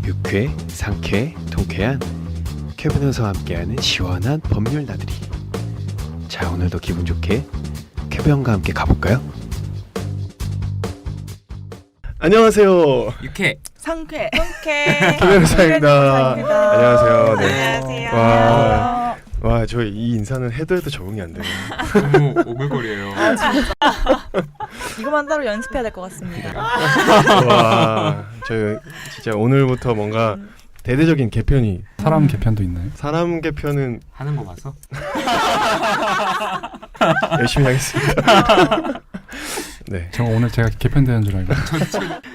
유쾌, 상쾌, 통쾌한 쾌 변호사와 함께하는 시원한 법률 나들이. 자, 오늘도 기분 좋게 쾌변과 함께 가볼까요? 안녕하세요. 유쾌 상쾌 쾌 변호사입니다. 안녕하세요. 네. 안녕하세요. 와, 저 이 인사는 해도 적응이 안 돼요. 너무 오글거려요. 아, 진짜. 이거만 따로 연습해야 될 것 같습니다. 와, 저 진짜 오늘부터 뭔가 대대적인 개편이. 사람 개편도 있나요? 사람 개편은 하는 거 봐서 열심히 하겠습니다. 네. 저 오늘 제가 개편되는 줄 알고.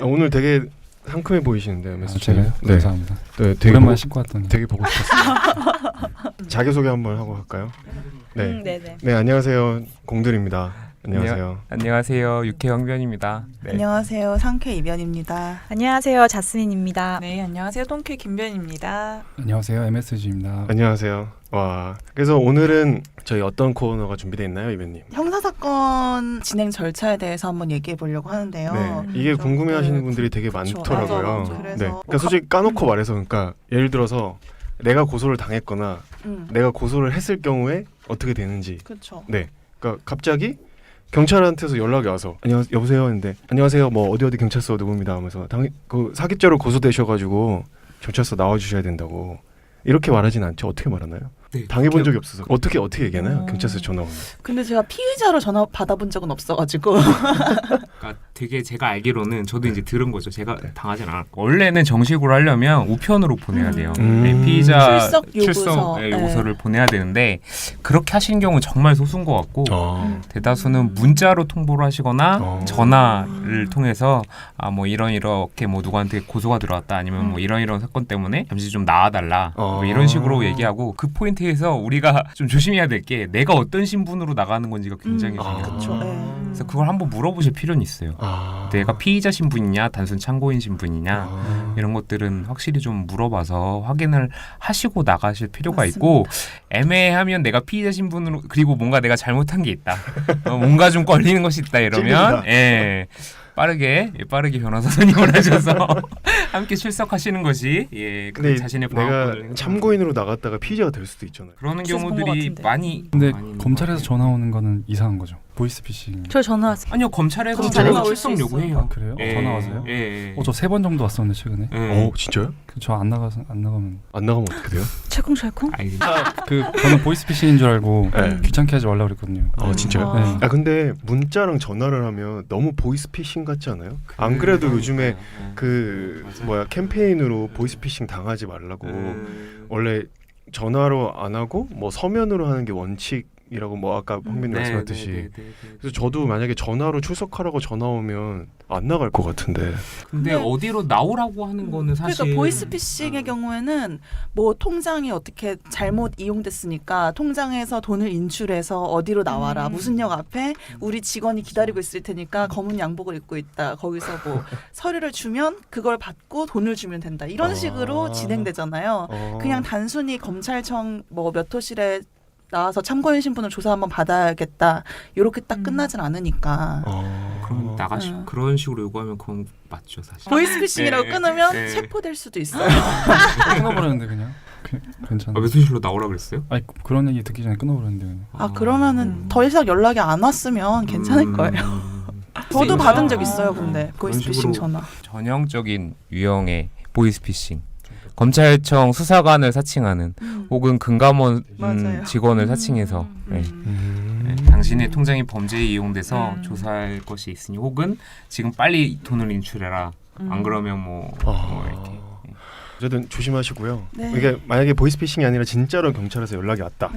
오늘 되게 상큼해 보이시는데요, 메시지. 제가요? 네. 감사합니다. 네, 되게 오랜만에 씻고 왔더니. 되게 보고 싶었어요. 자기 소개 한번 하고 갈까요? 네. 네네. 네, 안녕하세요. 공들입니다. 안녕하세요. 안녕하세요. 육회 황변입니다. 네. 안녕하세요. 상쾌 이변입니다. 안녕하세요. 자스민입니다. 네, 안녕하세요. 통쾌 김변입니다. 안녕하세요. MSG입니다. 안녕하세요. 와, 그래서 오늘은 저희 어떤 코너가 준비되어 있나요, 이변님? 형사사건 진행 절차에 대해서 한번 얘기해 보려고 하는데요. 네, 이게 좀 궁금해하시는 그- 분들이 되게 그쵸. 많더라고요. 맞아. 그래서 네, 그러니까 솔직히 까놓고 말해서, 그러니까 예를 들어서 내가 고소를 당했거나 내가 고소를 했을 경우에 어떻게 되는지. 그렇죠. 네, 그러니까 갑자기 경찰한테서 연락이 와서 여보세요 했는데 안녕하세요 뭐 어디 경찰서 누구입니다 하면서 그 사기죄로 고소되셔가지고 경찰서 나와주셔야 된다고 이렇게 말하진 않죠. 어떻게 말하나요? 네, 당해본 적이 없어서 어떻게 얘기하나요? 경찰서 전화 오면. 근데 제가 피의자로 전화 받아본 적은 없어가지고. 그러니까 되게 제가 알기로는 저도 이제 들은 거죠. 제가 당하진 않았고 원래는 정식으로 하려면 우편으로 보내야 돼요. 네, 피의자 출석 요구서. 요구서를 보내야 되는데 그렇게 하시는 경우는 정말 소수인 것 같고 대다수는 문자로 통보를 하시거나 전화를 통해서 뭐 이렇게 뭐 누구한테 고소가 들어왔다 아니면 뭐 이런 사건 때문에 잠시 좀 나와달라 뭐 이런 식으로 얘기하고 그 포인트에서 우리가 좀 조심해야 될 게 내가 어떤 신분으로 나가는 건지가 굉장히 중요해요. 그렇죠. 그래서 그걸 한번 물어보실 필요는 있어요. 내가 피의자 신분이냐 단순 참고인 신분이냐 이런 것들은 확실히 좀 물어봐서 확인을 하시고 나가실 필요가 맞습니다. 있고 애매하면 내가 피의자 신분으로 그리고 뭔가 내가 잘못한 게 있다 뭔가 좀 걸리는 것이 있다 이러면 빠르게 변호사 선임을 하셔서 함께 출석하시는 것이 근데 자신의 내가 방어권을 참고인으로 나갔다가 피의자가 될 수도 있잖아요. 그러는 그래서 본것 경우들이 같은데. 많이 근데 많이 있는 검찰에서 것 같아요. 전화 오는 거는 이상한 거죠. 보이스피싱. 저 전화 왔어요. 아니요 검찰에서 검찰에서 전화 올 수 출석 있어요. 요구해요. 아, 그래요? 예, 전화 와서요? 예. 저 3번 정도 왔었는데 최근에. 진짜요? 저 안 나가면. 안 나가면 어떻게 돼요? 철컹철컹. 저는 보이스피싱인 줄 알고 네. 귀찮게 하지 말라고 그랬거든요. 진짜요? 네. 근데 문자랑 전화를 하면 너무 보이스피싱 같지 않아요? 안 그래도 요즘에 그 캠페인으로 보이스피싱 당하지 말라고 원래 전화로 안 하고 뭐 서면으로 하는 게 원칙이라고 뭐 아까 황민님 말씀하셨듯이. 그래서 저도 만약에 전화로 출석하라고 전화 오면 안 나갈 것 같은데. 근데 어디로 나오라고 하는 거는 사실 그러니까 보이스피싱의 경우에는 뭐 통장이 어떻게 잘못 이용됐으니까 통장에서 돈을 인출해서 어디로 나와라 무슨 역 앞에 우리 직원이 기다리고 있을 테니까 검은 양복을 입고 있다 거기서 뭐 서류를 주면 그걸 받고 돈을 주면 된다 이런 식으로 진행되잖아요. 그냥 단순히 검찰청 뭐 몇 호실에 나와서 참고인 신분을 조사 한번 받아야겠다 이렇게 딱 끝나진 않으니까. 그럼 그런 식으로 요구하면 그건 맞죠 사실. 보이스피싱이라고 네. 끊으면 네. 체포될 수도 있어요. 끊어버렸는데 그냥. 괜찮아. 외소실로 나오라 그랬어요? 아니 그런 얘기 듣기 전에 끊어버렸는데 그냥. 그러면은 더 이상 연락이 안 왔으면 괜찮을 거예요. 저도 받은 적 있어요. 근데 보이스피싱 전화. 전형적인 유형의 보이스피싱. 검찰청 수사관을 사칭하는 혹은 금감원 맞아요. 직원을 사칭해서 당신의 통장이 범죄에 이용돼서 조사할 것이 있으니 혹은 지금 빨리 돈을 인출해라. 안 그러면 뭐 이렇게. 어쨌든 조심하시고요. 네. 이게 만약에 보이스피싱이 아니라 진짜로 경찰에서 연락이 왔다.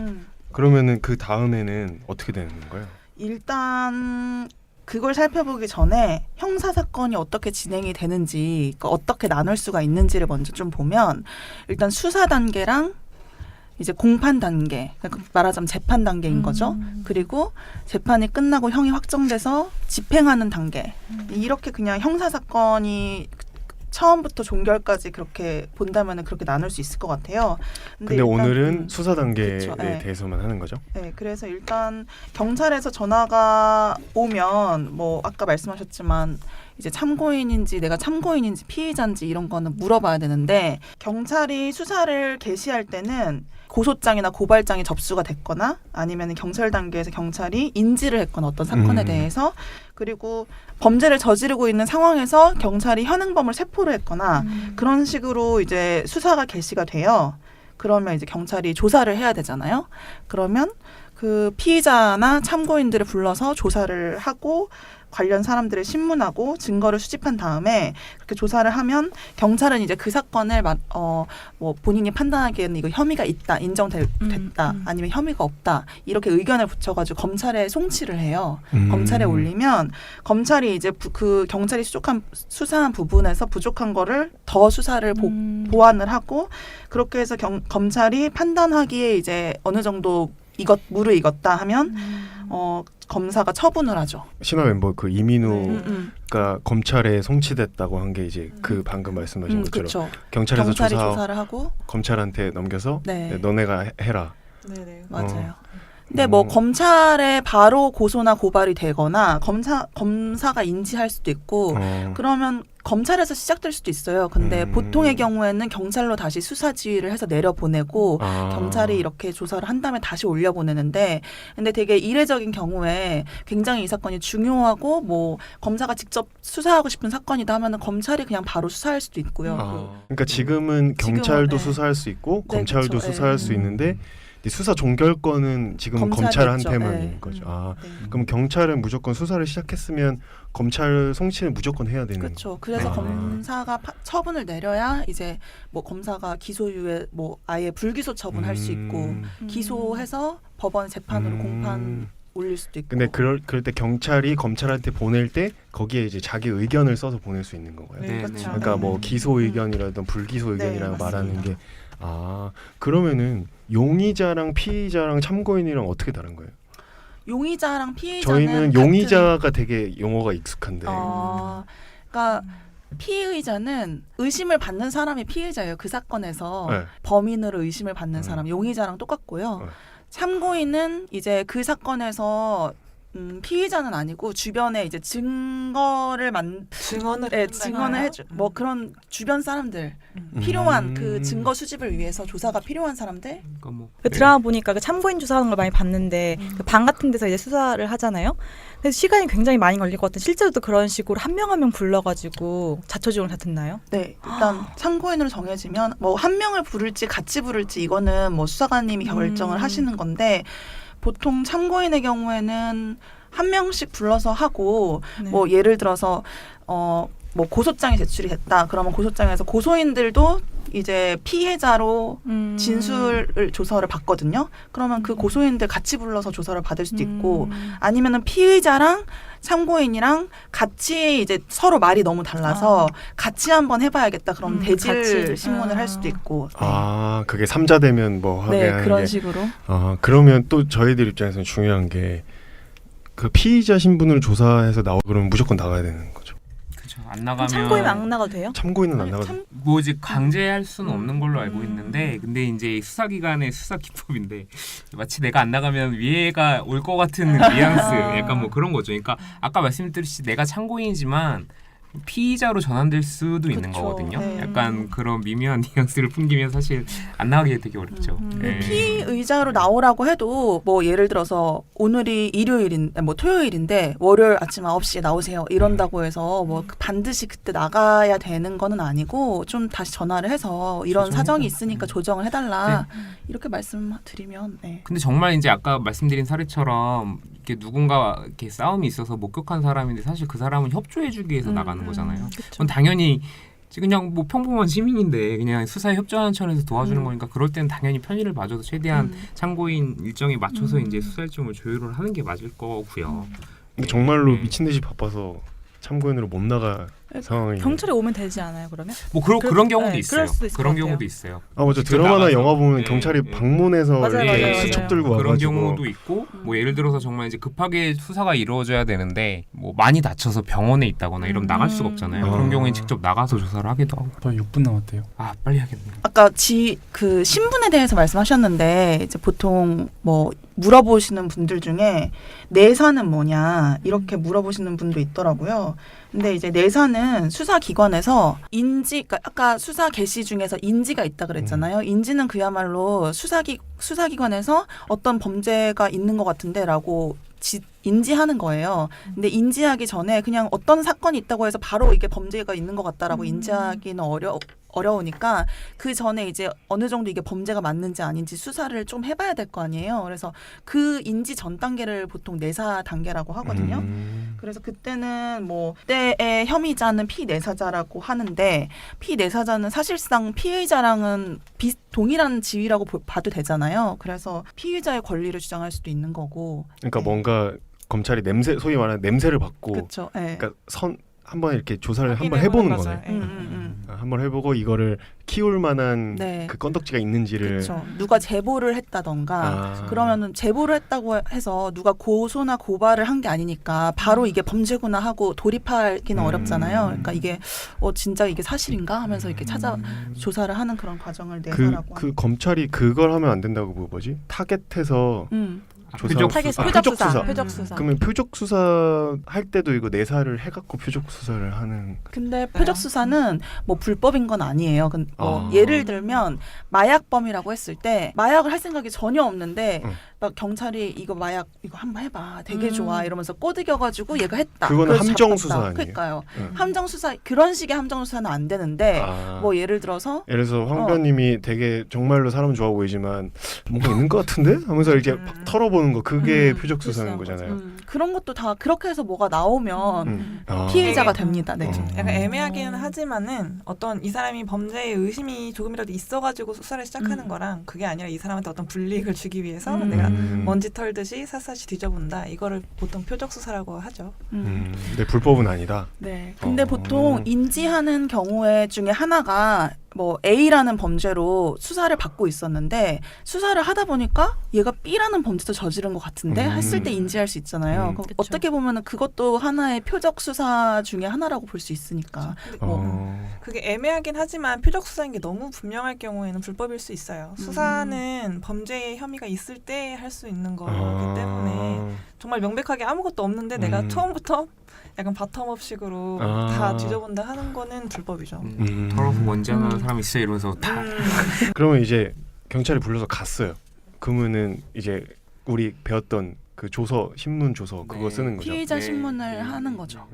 그러면은 그 다음에는 어떻게 되는 건가요? 일단 그걸 살펴보기 전에 형사사건이 어떻게 진행이 되는지 어떻게 나눌 수가 있는지를 먼저 좀 보면 일단 수사 단계랑 이제 공판 단계, 그러니까 말하자면 재판 단계인 거죠. 그리고 재판이 끝나고 형이 확정돼서 집행하는 단계. 이렇게 그냥 형사사건이 처음부터 종결까지 그렇게 본다면 그렇게 나눌 수 있을 것 같아요. 근데 일단, 오늘은 수사 단계에 그쵸, 네. 대해서만 하는 거죠? 네, 그래서 일단 경찰에서 전화가 오면 뭐 아까 말씀하셨지만 이제 참고인인지 내가 참고인인지 피의자인지 이런 거는 물어봐야 되는데 경찰이 수사를 개시할 때는 고소장이나 고발장이 접수가 됐거나 아니면 경찰 단계에서 경찰이 인지를 했거나 어떤 사건에 대해서 그리고 범죄를 저지르고 있는 상황에서 경찰이 현행범을 세포를 했거나 그런 식으로 이제 수사가 개시가 돼요. 그러면 이제 경찰이 조사를 해야 되잖아요. 그러면 그 피의자나 참고인들을 불러서 조사를 하고 관련 사람들을 신문하고 증거를 수집한 다음에 그렇게 조사를 하면 경찰은 이제 그 사건을 뭐 본인이 판단하기에는 이거 혐의가 있다, 인정됐다, 아니면 혐의가 없다 이렇게 의견을 붙여가지고 검찰에 송치를 해요. 검찰에 올리면 검찰이 이제 그 경찰이 수사한 부분에서 부족한 거를 더 수사를 보완을 하고 그렇게 해서 검찰이 판단하기에 이제 어느 정도 무르익었다 하면 검사가 처분을 하죠. 신화 멤버 그 이민우가 검찰에 송치됐다고 한 게 이제 그 방금 말씀하신 것처럼 그쵸. 경찰에서 경찰이 조사를 하고 검찰한테 넘겨서 네. 너네가 해라. 네네. 맞아요. 근데 뭐 검찰에 바로 고소나 고발이 되거나 검사가 인지할 수도 있고 그러면 검찰에서 시작될 수도 있어요. 근데 보통의 경우에는 경찰로 다시 수사 지휘를 해서 내려보내고 경찰이 이렇게 조사를 한 다음에 다시 올려보내는데 근데 되게 이례적인 경우에 굉장히 이 사건이 중요하고 뭐 검사가 직접 수사하고 싶은 사건이다 하면은 검찰이 그냥 바로 수사할 수도 있고요. 그러니까 지금은 경찰도 네. 수사할 수 있고 네, 검찰도 그쵸. 수사할 네. 수 있는데 수사 종결권은 지금 검찰한테만 있는 거죠. 네. 그럼 경찰은 무조건 수사를 시작했으면 검찰 송치는 무조건 해야 되는. 그렇죠. 그래서 검사가 처분을 내려야 이제 뭐 검사가 기소유예 뭐 아예 불기소 처분할 수 있고 기소해서 법원 재판으로 공판 올릴 수도 있고. 근데 그럴 때 경찰이 검찰한테 보낼 때 거기에 이제 자기 의견을 써서 보낼 수 있는 건가요? 네, 그렇죠. 그러니까 뭐 기소 의견이라든 불기소 의견이라고 말하는 게 그러면은 용의자랑 피의자랑 참고인이랑 어떻게 다른 거예요? 용의자랑 피의자는 저희는 용의자가 되게 용어가 익숙한데. 그러니까 피의자는 의심을 받는 사람이 피의자예요. 그 사건에서 네. 범인으로 의심을 받는 사람 용의자랑 똑같고요. 참고인은 이제 그 사건에서 피의자는 아니고 주변에 이제 증거를 증언을 해주 뭐 그런 주변 사람들 필요한 그 증거 수집을 위해서 조사가 필요한 사람들. 그러니까 뭐 그 드라마 보니까 그 참고인 조사하는 걸 많이 봤는데 그 방 같은 데서 이제 수사를 하잖아요. 그래서 시간이 굉장히 많이 걸릴 것 같은 실제로도 그런 식으로 한 명 한 명 불러가지고 자초지종을 다 듣나요? 네, 일단 참고인으로 정해지면 뭐 한 명을 부를지 같이 부를지 이거는 뭐 수사관님이 결정을 하시는 건데 보통 참고인의 경우에는 한 명씩 불러서 하고 네. 뭐 예를 들어서 뭐 고소장이 제출이 됐다. 그러면 고소장에서 고소인들도 이제 피해자로 진술 조서를 받거든요. 그러면 그 고소인들 같이 불러서 조서를 받을 수도 있고 아니면은 피의자랑 참고인이랑 같이 이제 서로 말이 너무 달라서 같이 한번 해봐야겠다. 그럼 대질 같이. 신문을 할 수도 있고. 그게 3자 되면 뭐 하게 네, 하는 그런 게. 식으로. 그러면 또 저희들 입장에서는 중요한 게 그 피의자 신분을 조사해서 그러면 무조건 나가야 되는 거죠. 그렇죠. 안 나가면 참고인 안 나가도 돼요? 참고인은 안 나가도. 뭐 이제 강제할 수는 없는 걸로 알고 있는데 근데 이제 수사기관의 수사 기법인데 마치 내가 안 나가면 위해가 올 것 같은 뉘앙스 약간 뭐 그런 거죠. 그러니까 아까 말씀드렸듯이 내가 참고인이지만 피의자로 전환될 수도 있는 그쵸. 거거든요. 네. 약간 그런 미묘한 뉘앙스를 풍기면 사실 안 나가기 되게 어렵죠. 네. 피의자로 나오라고 해도 뭐 예를 들어서 오늘이 뭐 토요일인데 월요일 아침 9시에 나오세요 이런다고 해서 뭐 반드시 그때 나가야 되는 거는 아니고 좀 다시 전화를 해서 이런 사정이 있으니까 조정을 해달라 이렇게 말씀드리면. 네. 근데 정말 이제 아까 말씀드린 사례처럼 이렇게 누군가 이렇게 싸움이 있어서 목격한 사람인데 사실 그 사람은 협조해주기 위해서 나가는 거잖아요. 그건 당연히 그냥 뭐 평범한 시민인데 그냥 수사에 협조하는 차원에서 도와주는 거니까 그럴 때는 당연히 편의를 봐줘서 최대한 참고인 일정에 맞춰서 이제 수사 일정을 조율을 하는 게 맞을 거고요. 근데 정말로 미친 듯이 바빠서 참고인으로 못 나갈 상황이. 경찰에 오면 되지 않아요, 그러면? 뭐 그런 경우도 네, 있어요. 그럴 수도 있을 그런 것 같아요. 경우도 있어요. 맞아. 직접 드라마나 나가서. 영화 보면 네, 경찰이 네. 방문해서 맞아요, 이렇게 맞아요, 수첩 맞아요. 들고 그런 와가지고. 경우도 있고 뭐 예를 들어서 정말 이제 급하게 수사가 이루어져야 되는데 뭐 많이 다쳐서 병원에 있다거나 이러면 나갈 수가 없잖아요. 그런 경우엔 직접 나가서 조사를 하기도 하고. 또 6분 남았대요. 빨리 하겠네요. 아까 그 신분에 대해서 말씀하셨는데 이제 보통 뭐 물어보시는 분들 중에 내사는 뭐냐 이렇게 물어보시는 분도 있더라고요. 근데 이제 내사는 수사기관에서 인지, 그러니까 아까 수사 개시 중에서 인지가 있다 그랬잖아요. 인지는 그야말로 수사기관에서 어떤 범죄가 있는 것 같은데라고 인지하는 거예요. 근데 인지하기 전에 그냥 어떤 사건이 있다고 해서 바로 이게 범죄가 있는 것 같다라고 인지하기는 어려우니까 그 전에 이제 어느 정도 이게 범죄가 맞는지 아닌지 수사를 좀 해봐야 될 거 아니에요. 그래서 그 인지 전 단계를 보통 내사 단계라고 하거든요. 그래서 그때는 뭐 그때의 혐의자는 피내사자라고 하는데 피내사자는 사실상 피의자랑은 동일한 지위라고 봐도 되잖아요. 그래서 피의자의 권리를 주장할 수도 있는 거고. 그러니까 네. 뭔가 검찰이 냄새, 소위 말하는 냄새를 받고, 그렇죠. 네. 그러니까 한번 이렇게 조사를 한번 확인해보는 해보는 거죠. 거네. 한번 해보고 이거를 키울 만한 네. 그 건덕지가 있는지를. 그렇죠. 누가 제보를 했다던가 그러면은 제보를 했다고 해서 누가 고소나 고발을 한 게 아니니까 바로 이게 범죄구나 하고 돌입하기는 어렵잖아요. 그러니까 이게 진짜 이게 사실인가 하면서 이렇게 찾아 조사를 하는 그런 과정을 내사라고 그 검찰이 그걸 하면 안 된다고 뭐지? 타겟해서 조사, 표적 수사. 그러면 표적 수사 할 때도 이거 내사를 해갖고 표적 수사를 하는. 근데 표적 수사는 뭐 불법인 건 아니에요. 예를 들면 마약범이라고 했을 때 마약을 할 생각이 전혀 없는데 막 경찰이 이거 마약 이거 한번 해봐 되게 좋아 이러면서 꼬드겨가지고 얘가 했다. 그거는 함정 수사 아니에요? 그러니까요. 함정 수사 그런 식의 함정 수사는 안 되는데 뭐 예를 들어서 황변님이 되게 정말로 사람 좋아 보이지만 뭔가 있는 것 같은데 하면서 이렇게 막 털어보는 거 그게 표적 수사인 거잖아요. 그런 것도 다 그렇게 해서 뭐가 나오면 아. 피해자가 됩니다. 네. 약간 애매하기는 하지만은 어떤 이 사람이 범죄의 의심이 조금이라도 있어가지고 수사를 시작하는 거랑 그게 아니라 이 사람한테 어떤 불이익을 주기 위해서 내가 먼지 털듯이 샅샅이 뒤져본다. 이거를 보통 표적 수사라고 하죠. 근데 불법은 아니다. 네. 근데 보통 인지하는 경우에 중에 하나가 뭐 A라는 범죄로 수사를 받고 있었는데 수사를 하다 보니까 얘가 B라는 범죄도 저지른 것 같은데 했을 때 인지할 수 있잖아요. 그럼 어떻게 보면은 그것도 하나의 표적 수사 중에 하나라고 볼 수 있으니까. 그게 애매하긴 하지만 표적 수사인 게 너무 분명할 경우에는 불법일 수 있어요. 수사는 범죄의 혐의가 있을 때 할 수 있는 거기 때문에 정말 명백하게 아무것도 없는데 내가 처음부터 약간 바텀업식으로 다 뒤져본다 하는 거는 불법이죠. 털어서 먼지 하나 사람 있어 이러면서 다. 그러면 이제 경찰이 불러서 갔어요. 그러면은 이제 우리 배웠던 그 조서 신문 조서 그거 쓰는 거죠. 피의자 신문을 하는 거죠.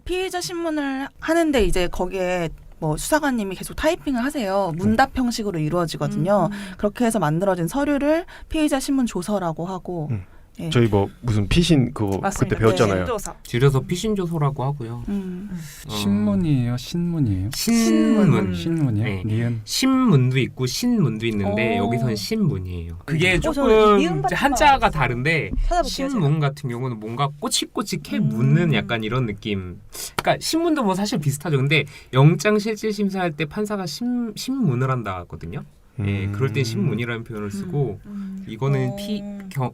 피의자 신문을 하는데 이제 거기에 뭐 수사관님이 계속 타이핑을 하세요. 문답 형식으로 이루어지거든요. 그렇게 해서 만들어진 서류를 피의자 신문 조서라고 하고. 예. 저희 뭐 무슨 피신 그거 맞습니다. 그때 배웠잖아요. 신조사. 줄여서 피신조소라고 하고요. 신문이에요, 신문이에요? 신문이요? 네. 니은. 신문도 있고 신문도 있는데 여기서는 신문이에요. 그게 저는 조금 이음 이제 같은 한자가 거 다른데 찾아볼게요, 신문 같은 경우는 뭔가 꼬치꼬치 캐 묻는 약간 이런 느낌. 그러니까 신문도 뭐 사실 비슷하죠. 근데 영장 실질 심사할 때 판사가 신문을 한다 하거든요. 예, 그럴 땐 신문이라는 표현을 쓰고 이거는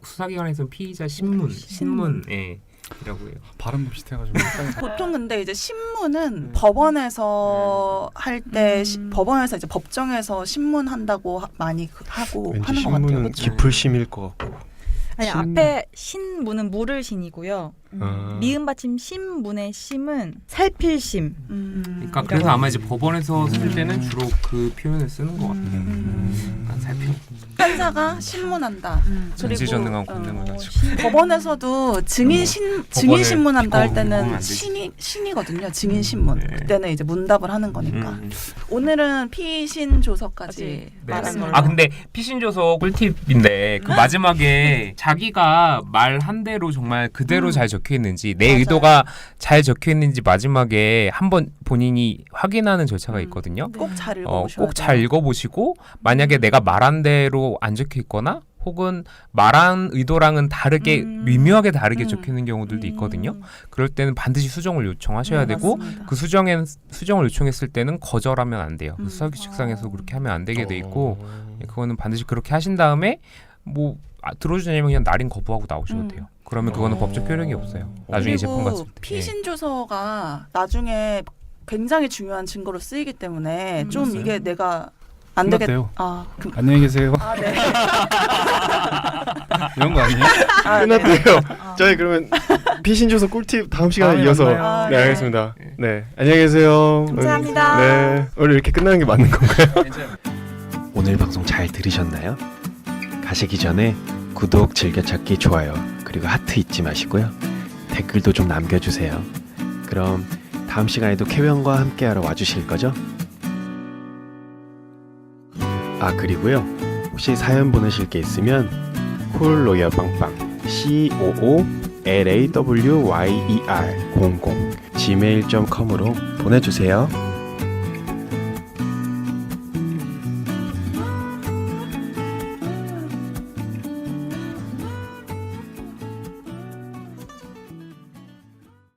수사기관에서는 피의자 신문 예, 이라고 해요. 발음도 비슷해가지고 보통 근데 이제 신문은 법원에서 할 때 법원에서 이제 법정에서 신문한다고 많이 하고 왠지 하는 것 같아요. 신문은 그렇죠? 깊을심일 것 같고. 아니 앞에 신문은 물을 신이고요. 미음 받침 신문의 심은 살필심. 그러니까 그래서 아마 이제 법원에서 쓸 때는 주로 그 표현을 쓰는 것 같아요. 약간 살펴. 판사가 신문한다. 전지전능한 권능을 가지고. 법원에서도 증인 신문한다 할 때는 신이거든요. 증인 신문. 그때는 이제 문답을 하는 거니까. 오늘은 피신 조서까지 말한 걸로. 아 근데 피신조서 꿀팁인데 그 마지막에 자기가 말한 대로 정말 그대로 잘 적혀 있는지 내 맞아요. 의도가 잘 적혀 있는지 마지막에 한번 본인이 확인하는 절차가 있거든요. 꼭 잘 읽어보셔야 꼭 잘 읽어보시고 만약에 내가 말한 대로 안 적혀 있거나 혹은 말한 의도랑은 다르게 미묘하게 다르게 적혀 있는 경우들도 있거든요. 그럴 때는 반드시 수정을 요청하셔야 되고 맞습니다. 그 수정을 요청했을 때는 거절하면 안 돼요. 그 수사규칙상에서 그렇게 하면 안 되게 돼 있고 그거는 반드시 그렇게 하신 다음에 뭐 들어주냐면 그냥 날인 거부하고 나오셔도 돼요. 그러면 그거는 법적 효력이 없어요. 나중에 재판 갔을 때. 피신 조서가 나중에 굉장히 중요한 증거로 쓰이기 때문에 좀 이게 내가 안 되겠. 끝났대요. 아, 안녕히 계세요. 아, 네. 이런 거 아니에요? 끝났대요. 저희 그러면 피신 주소 꿀팁 다음 시간에 다음에 이어서 만나요. 네 알겠습니다. 네 안녕히 계세요. 감사합니다. 네 오늘 이렇게 끝나는 게 맞는 건가요? 오늘 방송 잘 들으셨나요? 가시기 전에 구독, 즐겨찾기, 좋아요 그리고 하트 잊지 마시고요. 댓글도 좀 남겨주세요. 그럼 다음 시간에도 캐변과 함께하러 와주실 거죠? 아 그리고요 혹시 사연 보내실 게 있으면 콜로열 빵빵 COOLAWYER 00 gmail.com으로 보내주세요.